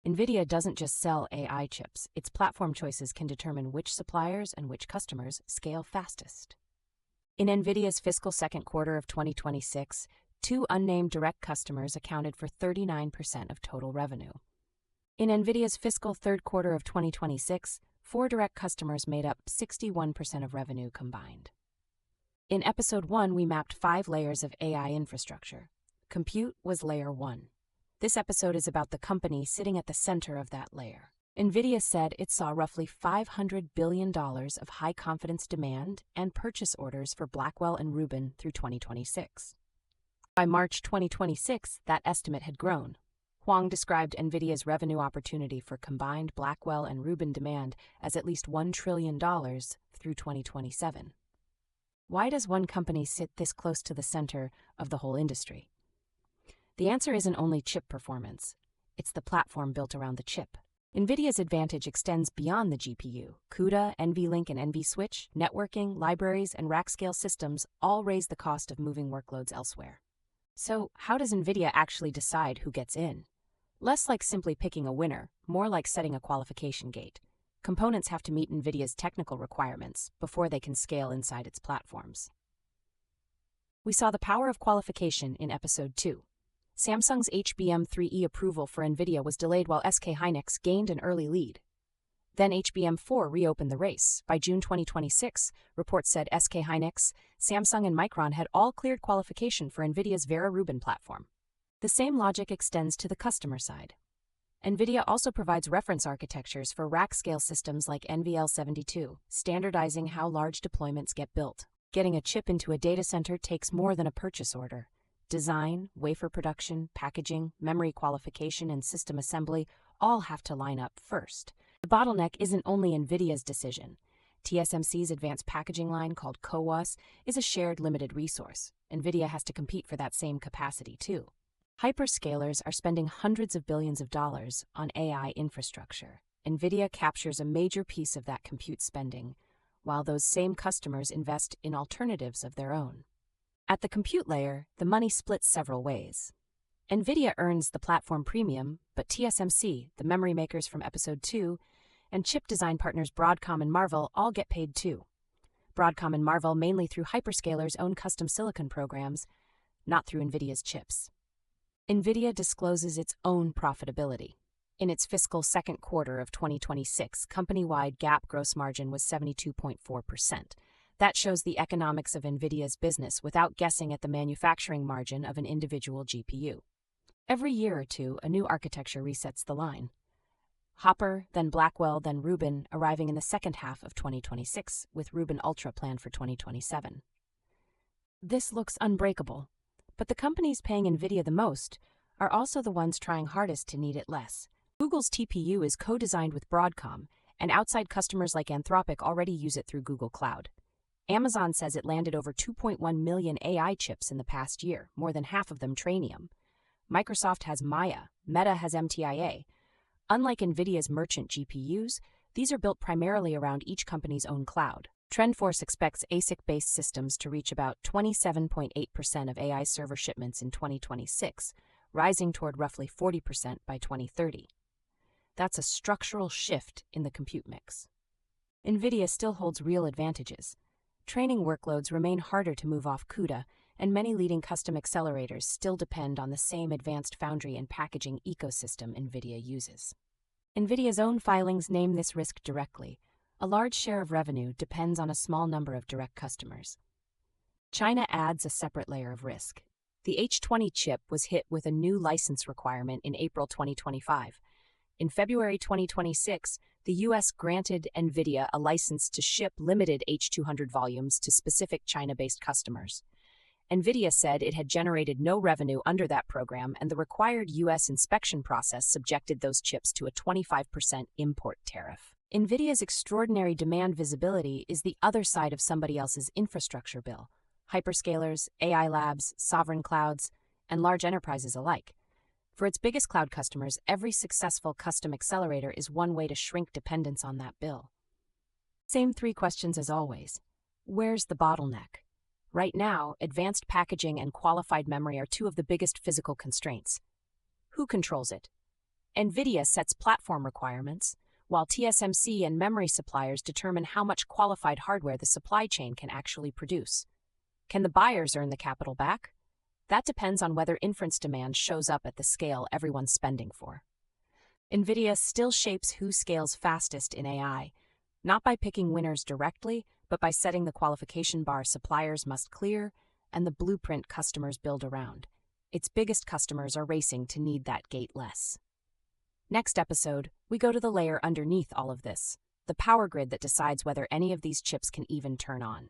NVIDIA doesn't just sell AI chips, its platform choices can determine which suppliers and which customers scale fastest. In NVIDIA's fiscal second quarter of 2026, two unnamed direct customers accounted for 39% of total revenue. In NVIDIA's fiscal third quarter of 2026, four direct customers made up 61% of revenue combined. In Episode 1, we mapped 5 layers of AI infrastructure. Compute was Layer 1. This episode is about the company sitting at the center of that layer. NVIDIA said it saw roughly $500 billion of high-confidence demand and purchase orders for Blackwell and Rubin through 2026. By March 2026, that estimate had grown. Huang described NVIDIA's revenue opportunity for combined Blackwell and Rubin demand as at least $1 trillion through 2027. Why does one company sit this close to the center of the whole industry? The answer isn't only chip performance. It's the platform built around the chip. NVIDIA's advantage extends beyond the GPU. CUDA, NVLink, and NVSwitch, networking, libraries, and rack-scale systems all raise the cost of moving workloads elsewhere. So, how does NVIDIA actually decide who gets in? Less like simply picking a winner, more like setting a qualification gate. Components have to meet NVIDIA's technical requirements before they can scale inside its platforms. We saw the power of qualification in Episode 2. Samsung's HBM3E approval for NVIDIA was delayed while SK Hynix gained an early lead. Then HBM4 reopened the race. By June 2026, reports said SK Hynix, Samsung, and Micron had all cleared qualification for NVIDIA's Vera Rubin platform. The same logic extends to the customer side. NVIDIA also provides reference architectures for rack-scale systems like NVL72, standardizing how large deployments get built. Getting a chip into a data center takes more than a purchase order. Design, wafer production, packaging, memory qualification, and system assembly all have to line up first. The bottleneck isn't only NVIDIA's decision. TSMC's advanced packaging line, called CoWoS, is a shared limited resource. NVIDIA has to compete for that same capacity, too. Hyperscalers are spending hundreds of billions of dollars on AI infrastructure. NVIDIA captures a major piece of that compute spending, while those same customers invest in alternatives of their own. At the compute layer, the money splits several ways. NVIDIA earns the platform premium, but TSMC, the memory makers from Episode 2, and chip design partners Broadcom and Marvell all get paid too. Broadcom and Marvell mainly through hyperscalers' own custom silicon programs, not through NVIDIA's chips. NVIDIA discloses its own profitability. In its fiscal second quarter of 2026, company-wide GAAP gross margin was 72.4%. That shows the economics of NVIDIA's business without guessing at the manufacturing margin of an individual GPU. Every year or two, a new architecture resets the line. Hopper, then Blackwell, then Rubin, arriving in the second half of 2026, with Rubin Ultra planned for 2027. This looks unbreakable, but the companies paying NVIDIA the most are also the ones trying hardest to need it less. Google's TPU is co-designed with Broadcom, and outside customers like Anthropic already use it through Google Cloud. Amazon says it landed over 2.1 million AI chips in the past year, more than half of them Trainium. Microsoft has Maya, Meta has MTIA. Unlike NVIDIA's merchant GPUs, these are built primarily around each company's own cloud. TrendForce expects ASIC-based systems to reach about 27.8% of AI server shipments in 2026, rising toward roughly 40% by 2030. That's a structural shift in the compute mix. NVIDIA still holds real advantages. Training workloads remain harder to move off CUDA, and many leading custom accelerators still depend on the same advanced foundry and packaging ecosystem NVIDIA uses. NVIDIA's own filings name this risk directly. A large share of revenue depends on a small number of direct customers. China adds a separate layer of risk. The H20 chip was hit with a new license requirement in April 2025. In February 2026, the U.S. granted NVIDIA a license to ship limited H200 volumes to specific China-based customers. NVIDIA said it had generated no revenue under that program, and the required U.S. inspection process subjected those chips to a 25% import tariff. NVIDIA's extraordinary demand visibility is the other side of somebody else's infrastructure bill. Hyperscalers, AI labs, sovereign clouds, and large enterprises alike. For its biggest cloud customers, every successful custom accelerator is one way to shrink dependence on that bill. Same three questions as always. Where's the bottleneck? Right now, advanced packaging and qualified memory are two of the biggest physical constraints. Who controls it? NVIDIA sets platform requirements, while TSMC and memory suppliers determine how much qualified hardware the supply chain can actually produce. Can the buyers earn the capital back? That depends on whether inference demand shows up at the scale everyone's spending for. NVIDIA still shapes who scales fastest in AI, not by picking winners directly, but by setting the qualification bar suppliers must clear and the blueprint customers build around. Its biggest customers are racing to need that gate less. Next episode, we go to the layer underneath all of this, the power grid that decides whether any of these chips can even turn on.